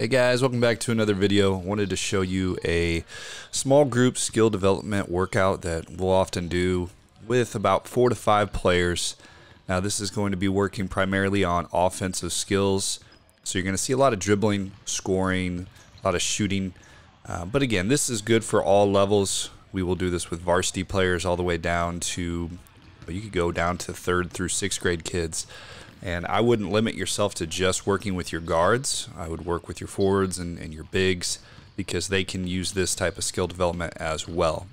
Hey guys, welcome back to another video. I wanted to show you a small group skill development workout that we'll often do with about 4 to 5 players. Now this is going to be working primarily on offensive skills. So you're going to see a lot of dribbling, scoring, a lot of shooting. But again, this is good for all levels. We will do this with varsity players all the way down to, you could go down to 3rd through 6th grade kids. And I wouldn't limit yourself to just working with your guards. I would work with your forwards and your bigs because they can use this type of skill development as well.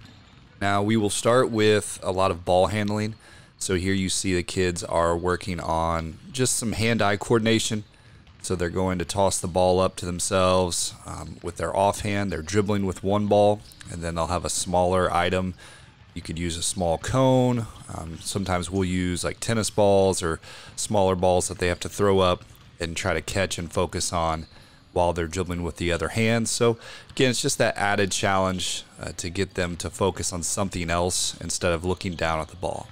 Now we will start with a lot of ball handling. So here you see the kids are working on just some hand-eye coordination. So they're going to toss the ball up to themselves with their offhand. They're dribbling with one ball, and then they'll have a smaller item. You could use a small cone. Sometimes we'll use like tennis balls or smaller balls that they have to throw up and try to catch and focus on while they're dribbling with the other hand. So again, it's just that added challenge to get them to focus on something else instead of looking down at the ball.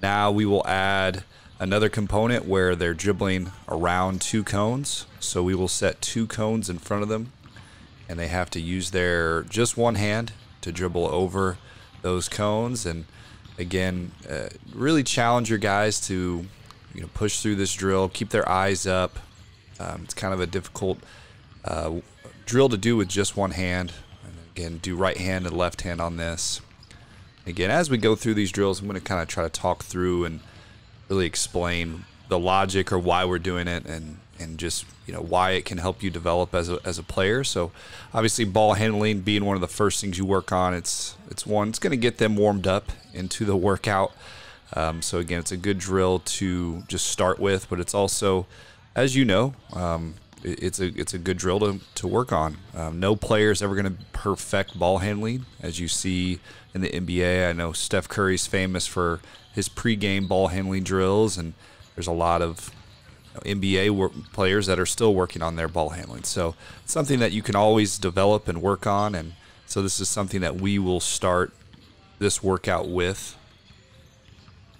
Now we will add another component where they're dribbling around 2 cones. So we will set 2 cones in front of them, and they have to use their just one hand to dribble over those cones. And again, really challenge your guys to push through this drill, keep their eyes up. It's kind of a difficult drill to do with just one hand. And again, do right hand and left hand on this. Again, as we go through these drills, I'm going to kind of try to talk through and really explain the logic or why we're doing it, and just why it can help you develop as a player. So obviously ball handling being one of the first things you work on, it's going to get them warmed up into the workout. So again, it's a good drill to just start with, but it's also, as you know, it's a good drill to work on. No player is ever going to perfect ball handling, as you see in the NBA. I know Steph Curry's famous for his pregame ball handling drills, and there's a lot of NBA players that are still working on their ball handling. So it's something that you can always develop and work on. And so this is something that we will start this workout with.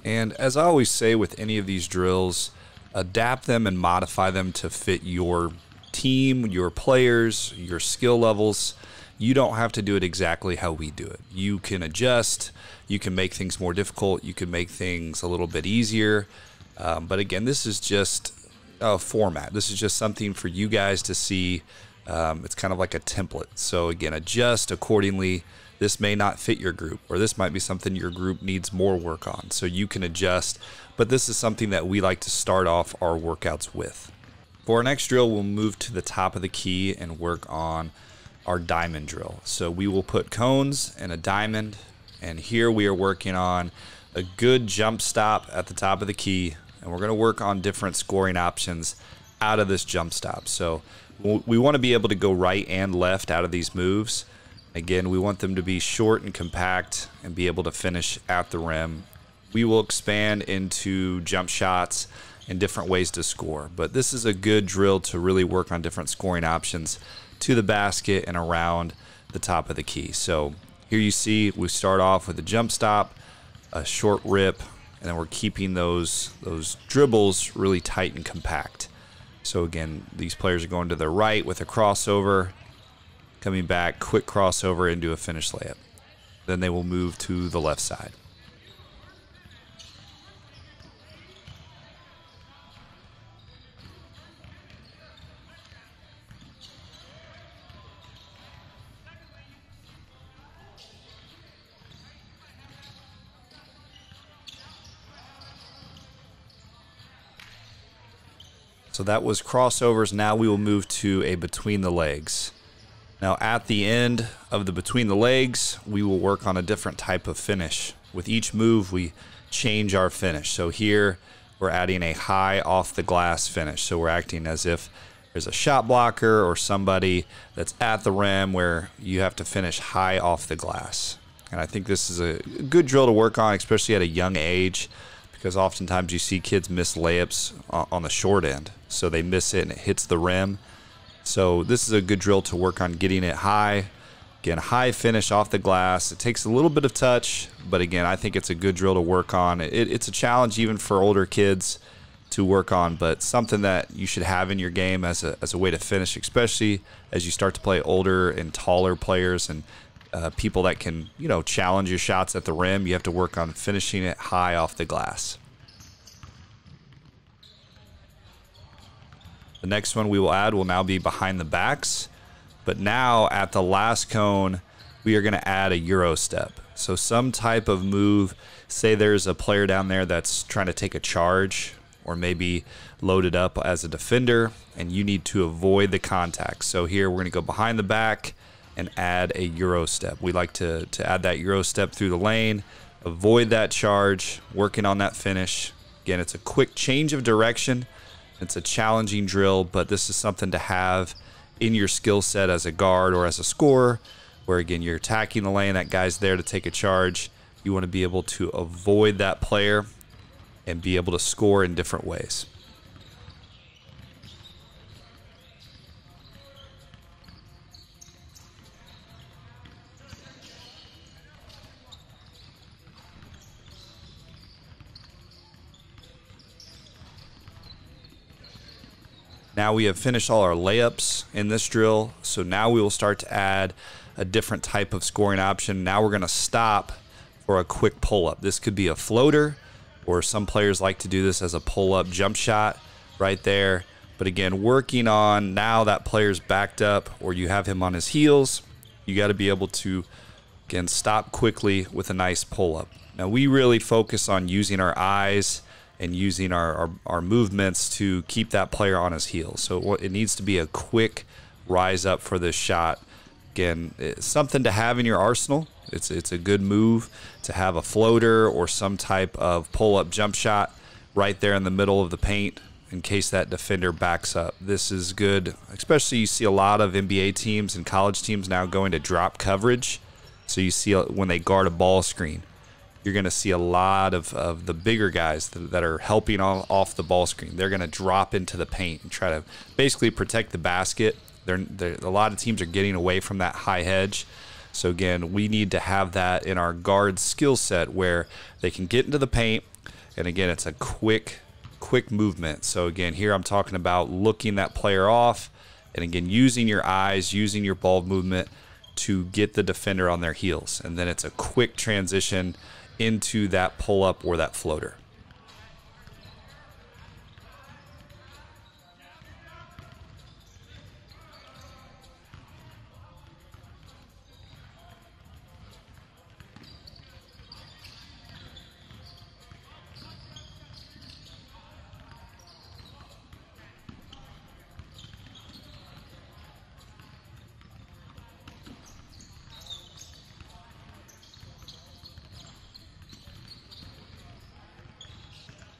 And as I always say with any of these drills, adapt them and modify them to fit your team, your players, your skill levels. You don't have to do it exactly how we do it. You can adjust, you can make things more difficult, you can make things a little bit easier. But again, this is just a format. This is just something for you guys to see. It's kind of like a template. So again, adjust accordingly. This may not fit your group, or this might be something your group needs more work on. So you can adjust, but this is something that we like to start off our workouts with. For our next drill, we'll move to the top of the key and work on our diamond drill. So we will put cones and a diamond, and here we are working on a good jump stop at the top of the key. And we're going to work on different scoring options out of this jump stop. So we want to be able to go right and left out of these moves. Again, we want them to be short and compact and be able to finish at the rim. We will expand into jump shots and different ways to score. But this is a good drill to really work on different scoring options to the basket and around the top of the key. So here you see we start off with a jump stop, a short rip, and then we're keeping those dribbles really tight and compact. So again, these players are going to the right with a crossover, coming back, quick crossover into a finish layup. Then they will move to the left side. So that was crossovers. Now we will move to a between the legs. Now at the end of the between the legs, we will work on a different type of finish. With each move, we change our finish. So here we're adding a high off the glass finish. So we're acting as if there's a shot blocker or somebody that's at the rim where you have to finish high off the glass. And I think this is a good drill to work on, especially at a young age, because oftentimes you see kids miss layups on the short end. So they miss it and it hits the rim. So this is a good drill to work on getting it high. Again, high finish off the glass. It takes a little bit of touch, but again, I think it's a good drill to work on. It's a challenge even for older kids. to work on, but something that you should have in your game as a way to finish, especially as you start to play older and taller players and people that can, you know, challenge your shots at the rim. You have to work on finishing it high off the glass. The next one we will add will now be behind the backs, but now at the last cone, we are going to add a Euro step. So some type of move, say there's a player down there that's trying to take a charge or maybe loaded up as a defender, and you need to avoid the contact. So here we're going to go behind the back and add a Euro step. We like to add that Euro step through the lane, avoid that charge, working on that finish. Again, it's a quick change of direction. It's a challenging drill, but this is something to have in your skill set as a guard or as a scorer, where again, you're attacking the lane, that guy's there to take a charge. You want to be able to avoid that player and be able to score in different ways. Now we have finished all our layups in this drill, so now we will start to add a different type of scoring option. Now we're going to stop for a quick pull-up. This could be a floater, or some players like to do this as a pull-up jump shot right there. But again, working on now that player's backed up or you have him on his heels, you got to be able to, again, stop quickly with a nice pull-up. Now we really focus on using our eyes and using our movements to keep that player on his heels. So it needs to be a quick rise up for this shot. Again, it's something to have in your arsenal. It's a good move to have a floater or some type of pull-up jump shot right there in the middle of the paint in case that defender backs up. This is good, especially you see a lot of NBA teams and college teams now going to drop coverage. So you see when they guard a ball screen, you're going to see a lot of the bigger guys that are helping off the ball screen. They're going to drop into the paint and try to basically protect the basket. A lot of teams are getting away from that high hedge. So again, we need to have that in our guard skill set where they can get into the paint. And again, it's a quick movement. So again, here I'm talking about looking that player off. And again, using your eyes, using your ball movement to get the defender on their heels. And then it's a quick transition into that pull-up or that floater.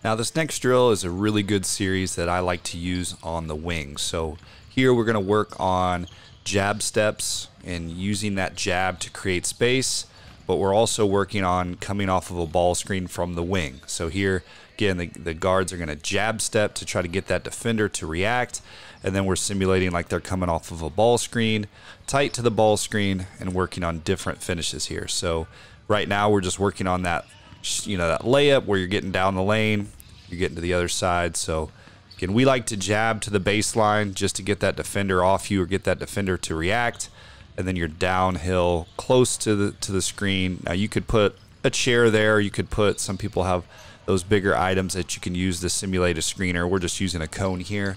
Now this next drill is a really good series that I like to use on the wing. So here we're going to work on jab steps and using that jab to create space, but we're also working on coming off of a ball screen from the wing. So here again, the guards are going to jab step to try to get that defender to react, and then we're simulating like they're coming off of a ball screen, tight to the ball screen, and working on different finishes here. So right now we're just working on that, that layup where you're getting down the lane, you're getting to the other side. So again, we like to jab to the baseline just to get that defender off you or get that defender to react, and then you're downhill close to the screen. Now you could put a chair there, you could put, some people have those bigger items that you can use to simulate a screener. We're just using a cone here.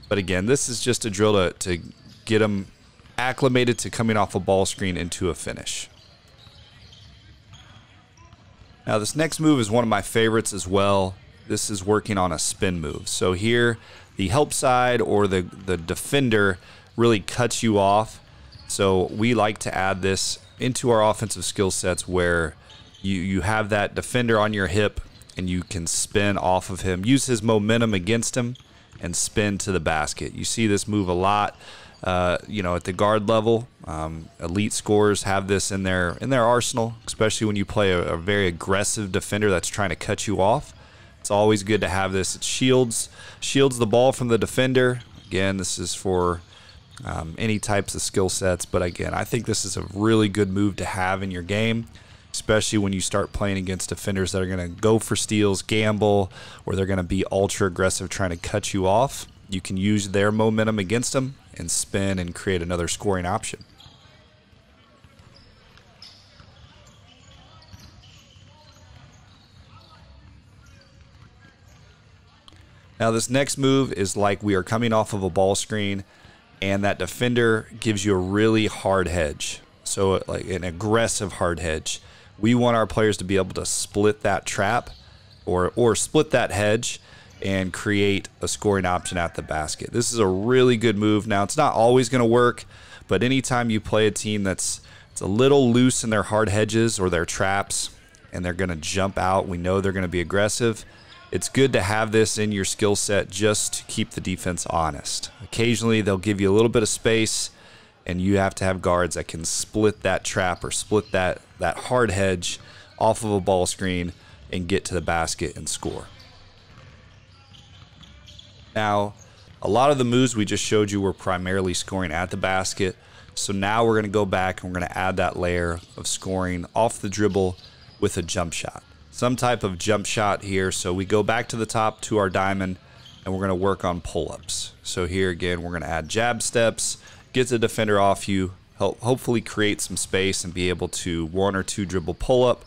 But again, this is just a drill to get them acclimated to coming off a ball screen into a finish. Now this next move is one of my favorites as well. This is working on a spin move. So here, the help side or the defender really cuts you off. So we like to add this into our offensive skill sets where you have that defender on your hip and you can spin off of him, use his momentum against him, and spin to the basket. You see this move a lot, at the guard level. Elite scorers have this in their arsenal, especially when you play a very aggressive defender that's trying to cut you off. It's always good to have this. It shields the ball from the defender. Again, this is for any types of skill sets, but again, I think this is a really good move to have in your game. especially when you start playing against defenders that are going to go for steals, gamble, or they're going to be ultra aggressive trying to cut you off. You can use their momentum against them and spin and create another scoring option. Now this next move is like we are coming off of a ball screen and that defender gives you a really hard hedge. So like an aggressive hard hedge. We want our players to be able to split that trap or split that hedge and create a scoring option at the basket. This is a really good move. Now it's not always going to work, but anytime you play a team it's a little loose in their hard hedges or their traps and they're going to jump out, we know they're going to be aggressive. It's good to have this in your skill set just to keep the defense honest. Occasionally, they'll give you a little bit of space, and you have to have guards that can split that trap or split that hard hedge off of a ball screen and get to the basket and score. Now, a lot of the moves we just showed you were primarily scoring at the basket. So now we're going to go back and we're going to add that layer of scoring off the dribble with a jump shot. Some type of jump shot here. So we go back to the top to our diamond and we're going to work on pull-ups. So here again, we're going to add jab steps, get the defender off you, hopefully create some space and be able to 1 or 2 dribble pull-up.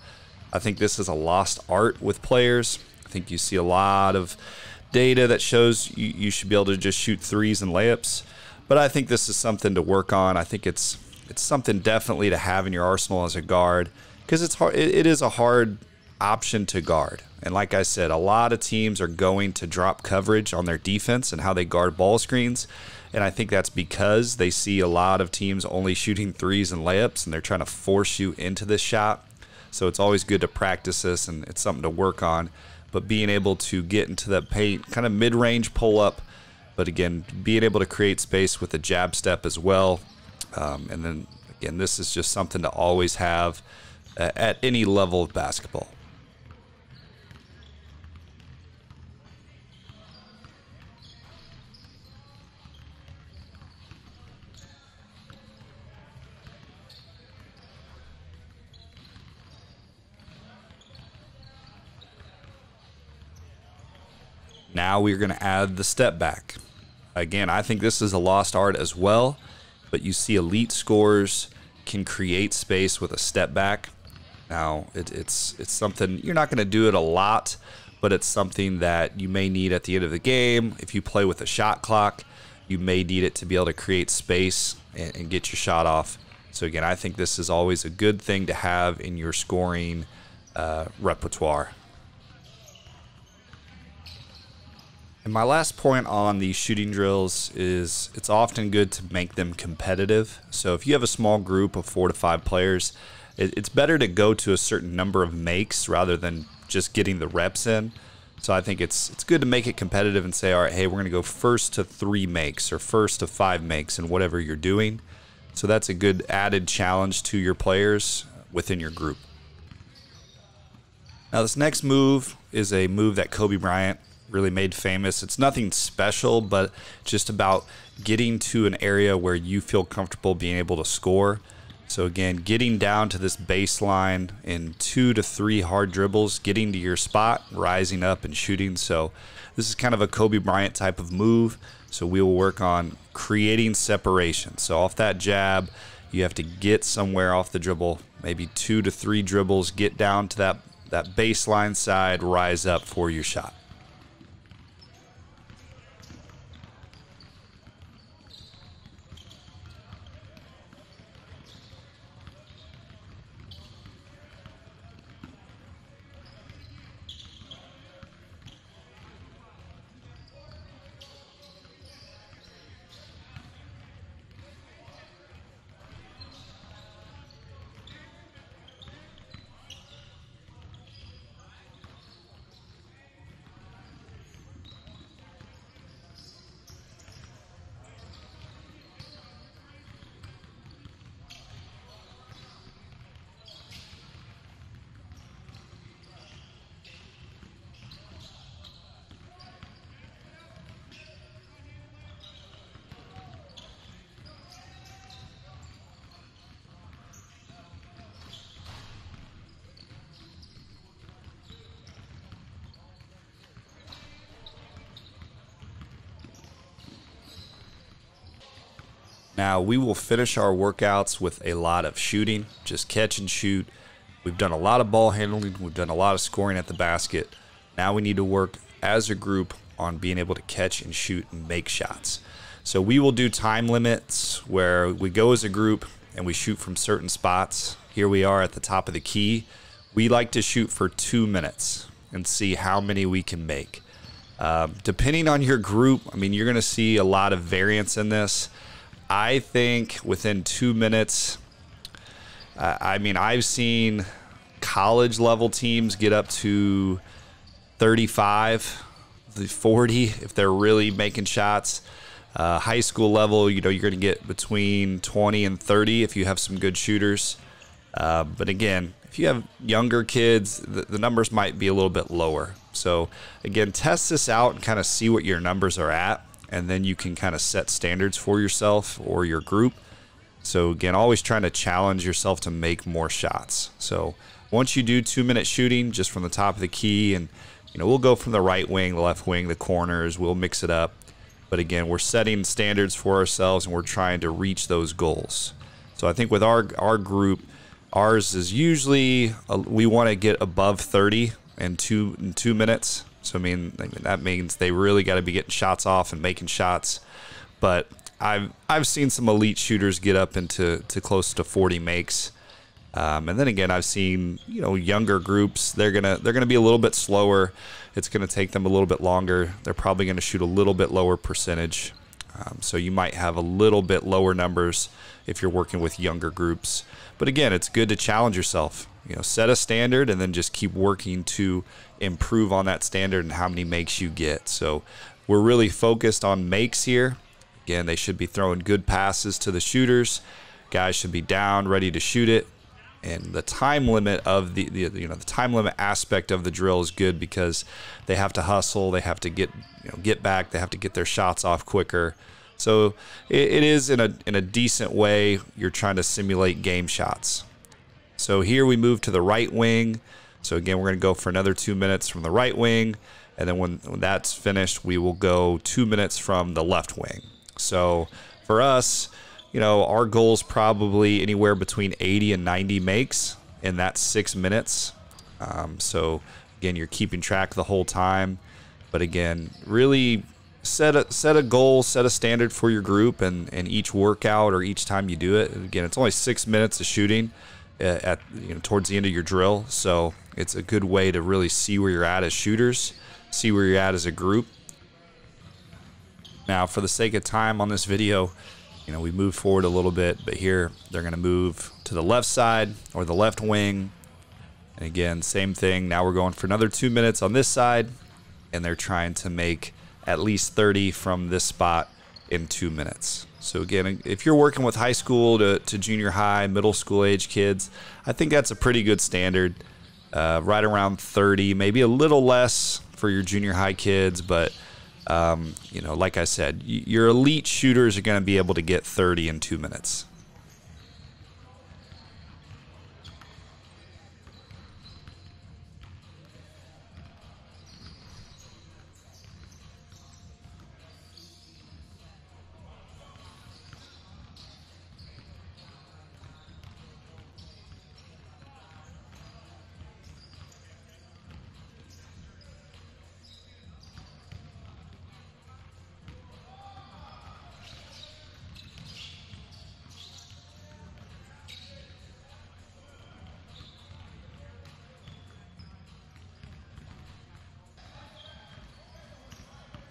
I think this is a lost art with players. I think you see a lot of data that shows you should be able to just shoot threes and layups. But I think this is something to work on. I think it's something definitely to have in your arsenal as a guard because it's hard. It is a hard option to guard. And like I said, a lot of teams are going to drop coverage on their defense and how they guard ball screens. And I think that's because they see a lot of teams only shooting threes and layups and they're trying to force you into this shot. So it's always good to practice this and it's something to work on. But being able to get into that paint, kind of mid-range pull-up, but again, being able to create space with a jab step as well. And then again, this is just something to always have at any level of basketball. Now we're going to add the step back. Again, I think this is a lost art as well, but you see elite scorers can create space with a step back. Now, it's something, you're not going to do it a lot, but it's something that you may need at the end of the game. If you play with a shot clock, you may need it to be able to create space and get your shot off. So again, I think this is always a good thing to have in your scoring repertoire. And my last point on these shooting drills is it's often good to make them competitive. So if you have a small group of 4 to 5 players, it's better to go to a certain number of makes rather than just getting the reps in. So I think it's good to make it competitive and say, all right, hey, we're going to go first to 3 makes or first to 5 makes in whatever you're doing. So that's a good added challenge to your players within your group. Now this next move is a move that Kobe Bryant really made famous. It's nothing special, but just about getting to an area where you feel comfortable being able to score. So again, getting down to this baseline in 2 to 3 hard dribbles, getting to your spot, rising up and shooting. So this is kind of a Kobe Bryant type of move. So we will work on creating separation. So off that jab, you have to get somewhere off the dribble, maybe 2 to 3 dribbles, get down to that baseline side, rise up for your shot. Now we will finish our workouts with a lot of shooting, just catch and shoot. We've done a lot of ball handling. We've done a lot of scoring at the basket. Now we need to work as a group on being able to catch and shoot and make shots. So we will do time limits where we go as a group and we shoot from certain spots. Here we are at the top of the key. We like to shoot for 2 minutes and see how many we can make. Depending on your group, I mean, you're going to see a lot of variance in this. I think within 2 minutes, I mean, I've seen college level teams get up to 35, 40 if they're really making shots. High school level, you know, you're going to get between 20 and 30 if you have some good shooters. But again, if you have younger kids, the numbers might be a little bit lower. So again, test this out and kind of see what your numbers are at, and then you can kind of set standards for yourself or your group. So again, always trying to challenge yourself to make more shots. So once you do 2 minute shooting just from the top of the key, and you know, we'll go from the right wing, the left wing, the corners, we'll mix it up. But again, we're setting standards for ourselves and we're trying to reach those goals. So I think with our group, ours is usually, we want to get above 30 in two minutes. So I mean, that means they really got to be getting shots off and making shots. But I've seen some elite shooters get up into close to 40 makes. And then again, I've seen, you know, younger groups, they're gonna be a little bit slower. It's gonna take them a little bit longer. They're probably gonna shoot a little bit lower percentage. So you might have a little bit lower numbers if you're working with younger groups. But again, it's good to challenge yourself. You know, set a standard and then just keep working to improve on that standard and how many makes you get. So we're really focused on makes here. Again, they should be throwing good passes to the shooters. Guys should be down, ready to shoot it. And the time limit of the time limit aspect of the drill is good because they have to hustle, they have to get back, they have to get their shots off quicker. So it is in a decent way. You're trying to simulate game shots. So here we move to the right wing. So again, we're going to go for another 2 minutes from the right wing, and then when that's finished, we will go 2 minutes from the left wing. So for us, you know, our goal is probably anywhere between 80 and 90 makes in that 6 minutes. So again, you're keeping track the whole time. But again, really set a goal, set a standard for your group, and each workout or each time you do it. Again, it's only 6 minutes of shooting towards the end of your drill. So it's a good way to really see where you're at as shooters, see where you're at as a group. Now, for the sake of time on this video, you know, we move forward a little bit, but here they're going to move to the left side or the left wing. And again, same thing. Now we're going for another 2 minutes on this side, and they're trying to make at least 30 from this spot in 2 minutes. So again, if you're working with high school to junior high, middle school age kids, I think that's a pretty good standard. Right around 30, maybe a little less for your junior high kids, but you know, like I said, your elite shooters are going to be able to get 30 in 2 minutes.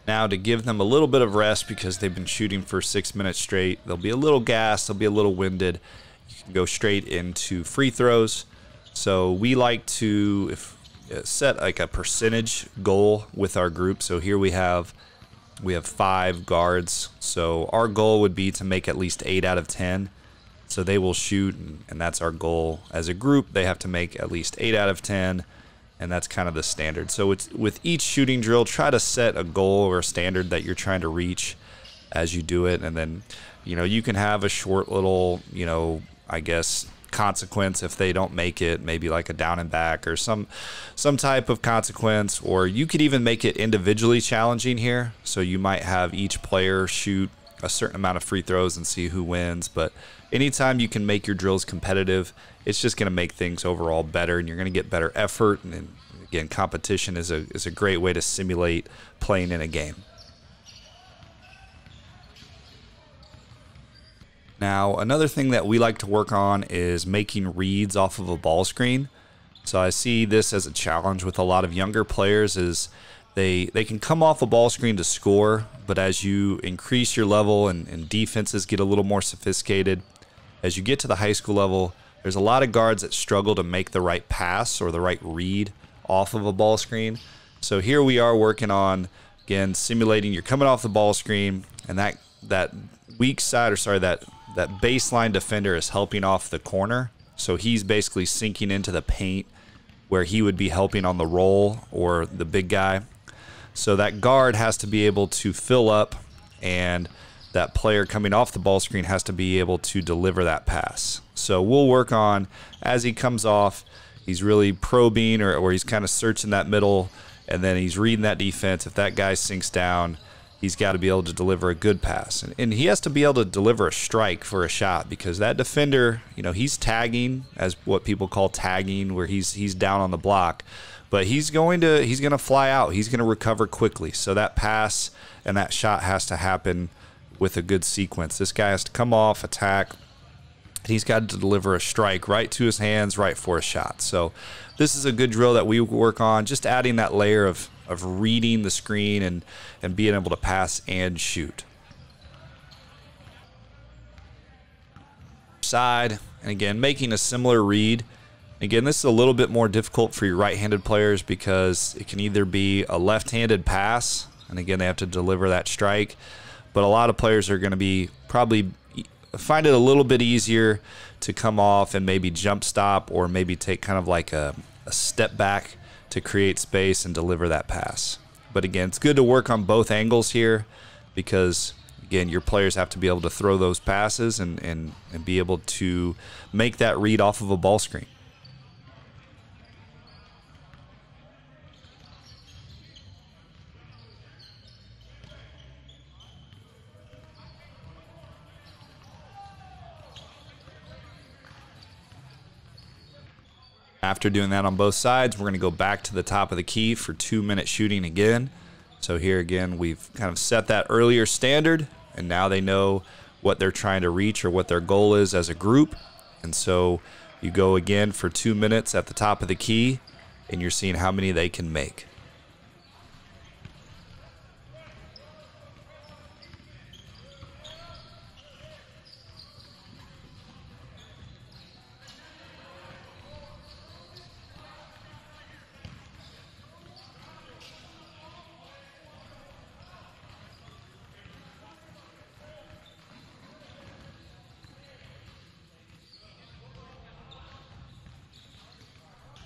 Now, to give them a little bit of rest because they've been shooting for 6 minutes straight, they'll be a little gassed, they'll be a little winded. You can go straight into free throws. So we like to set like a percentage goal with our group. So here we have 5 guards. So our goal would be to make at least 8 out of 10. So they will shoot, and that's our goal. As a group, they have to make at least 8 out of 10. And that's kind of the standard. So it's with each shooting drill, try to set a goal or a standard that you're trying to reach as you do it. And then, you know, you can have a short little, you know, I guess consequence if they don't make it, maybe like a down and back or some type of consequence. Or you could even make it individually challenging here. So you might have each player shoot a certain amount of free throws and see who wins. But anytime you can make your drills competitive, it's just going to make things overall better, and you're going to get better effort. And again, competition is a great way to simulate playing in a game. Now, another thing that we like to work on is making reads off of a ball screen. So I see this as a challenge with a lot of younger players is they can come off a ball screen to score, but as you increase your level and defenses get a little more sophisticated, as you get to the high school level, there's a lot of guards that struggle to make the right pass or the right read off of a ball screen. So here we are working on, again, simulating you're coming off the ball screen, and that weak side, or sorry, that baseline defender is helping off the corner. So he's basically sinking into the paint where he would be helping on the roll or the big guy. So that guard has to be able to fill up, and that player coming off the ball screen has to be able to deliver that pass. So we'll work on, as he comes off, he's really probing or he's kind of searching that middle, and then he's reading that defense. If that guy sinks down, he's got to be able to deliver a good pass. And he has to be able to deliver a strike for a shot, because that defender, he's tagging, as what people call tagging, where he's down on the block. But he's going to fly out. He's going to recover quickly. So that pass and that shot has to happen with a good sequence. This guy has to come off, attack, and he's got to deliver a strike right to his hands, right for a shot. So this is a good drill that we work on, just adding that layer of reading the screen and being able to pass and shoot. Side, and again, making a similar read. Again, this is a little bit more difficult for your right-handed players because it can either be a left-handed pass, and again, they have to deliver that strike, but a lot of players are going to be probably find it a little bit easier to come off and maybe jump stop, or maybe take kind of like a step back to create space and deliver that pass. But again, it's good to work on both angles here, because again, your players have to be able to throw those passes and be able to make that read off of a ball screen. After doing that on both sides, we're going to go back to the top of the key for 2-minute shooting again. So here again, we've kind of set that earlier standard, and now they know what they're trying to reach or what their goal is as a group. And so you go again for 2 minutes at the top of the key, and you're seeing how many they can make.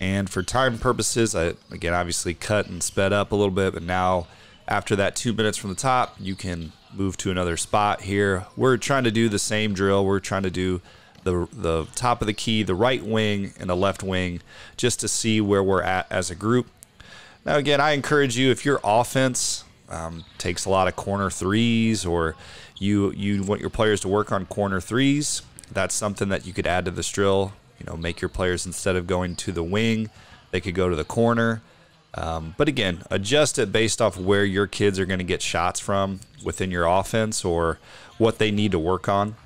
And for time purposes, I, again, obviously cut and sped up a little bit, but now after that 2 minutes from the top, you can move to another spot here. We're trying to do the same drill. We're trying to do the top of the key, the right wing and the left wing, just to see where we're at as a group. Now, again, I encourage you, if your offense takes a lot of corner threes, or you want your players to work on corner threes, that's something that you could add to this drill. Make your players, instead of going to the wing, they could go to the corner. But again, adjust it based off where your kids are going to get shots from within your offense, or what they need to work on.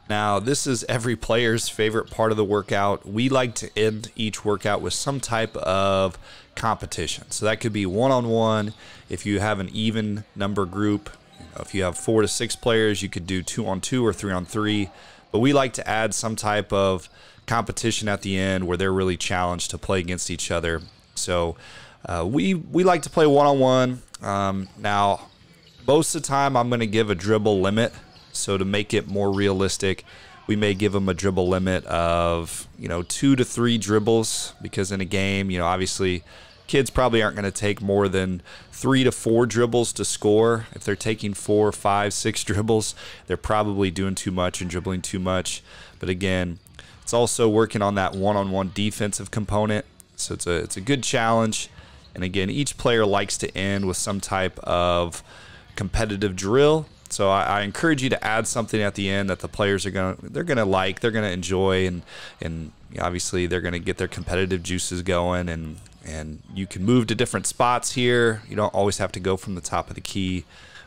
Now, this is every player's favorite part of the workout. We like to end each workout with some type of competition. So that could be one-on-one. If you have an even number group, if you have 4 to 6 players, you could do 2-on-2 or 3-on-3. But we like to add some type of competition at the end where they're really challenged to play against each other. So we like to play one-on-one. Now, most of the time I'm going to give a dribble limit. So to make it more realistic, we may give them a dribble limit of 2 to 3 dribbles, because in a game, obviously kids probably aren't going to take more than 3 to 4 dribbles to score. If they're taking 4, 5, 6 dribbles, they're probably doing too much and dribbling too much. But again, it's also working on that one-on-one defensive component. So it's a good challenge. And again, each player likes to end with some type of competitive drill. So I encourage you to add something at the end that the players are they're gonna enjoy, and obviously they're gonna get their competitive juices going, and you can move to different spots here. You don't always have to go from the top of the key,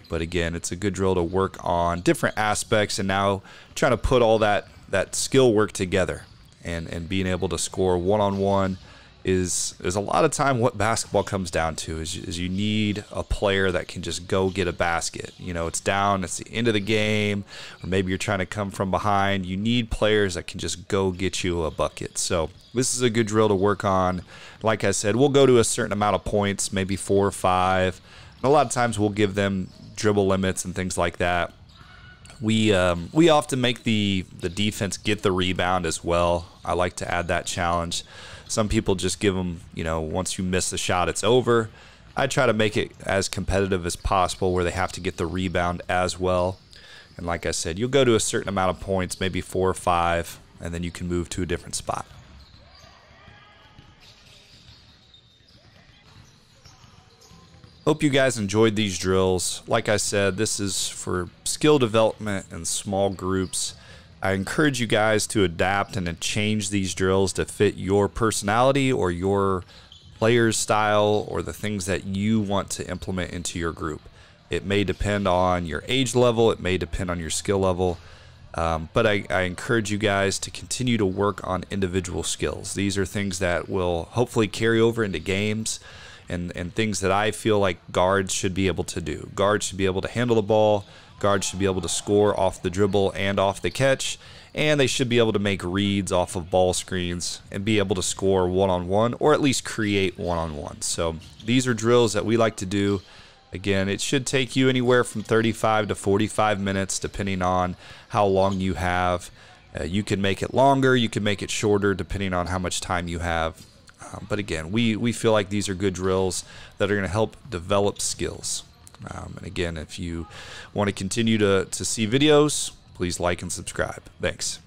but again, it's a good drill to work on different aspects, and now trying to put all that skill work together, and being able to score one-on-one is a lot of time what basketball comes down to is you need a player that can just go get a basket. It's down, it's the end of the game, or maybe you're trying to come from behind. You need players that can just go get you a bucket. So this is a good drill to work on. Like I said, we'll go to a certain amount of points, maybe 4 or 5. And a lot of times we'll give them dribble limits and things like that. We often make the defense get the rebound as well. I like to add that challenge. Some people just give them, once you miss the shot, it's over. I try to make it as competitive as possible where they have to get the rebound as well. And like I said, you'll go to a certain amount of points, maybe 4 or 5, and then you can move to a different spot. Hope you guys enjoyed these drills. Like I said, this is for skill development and small groups. I encourage you guys to adapt and to change these drills to fit your personality or your player's style or the things that you want to implement into your group. It may depend on your age level. It may depend on your skill level. But I encourage you guys to continue to work on individual skills. These are things that will hopefully carry over into games, and things that I feel like guards should be able to do. Guards should be able to handle the ball. Guards should be able to score off the dribble and off the catch, and they should be able to make reads off of ball screens and be able to score one-on-one, or at least create one-on-one. So these are drills that we like to do. Again, it should take you anywhere from 35 to 45 minutes depending on how long you have. You can make it longer, you can make it shorter depending on how much time you have. But again, we feel like these are good drills that are going to help develop skills. And again, if you want to continue to see videos, please like and subscribe. Thanks.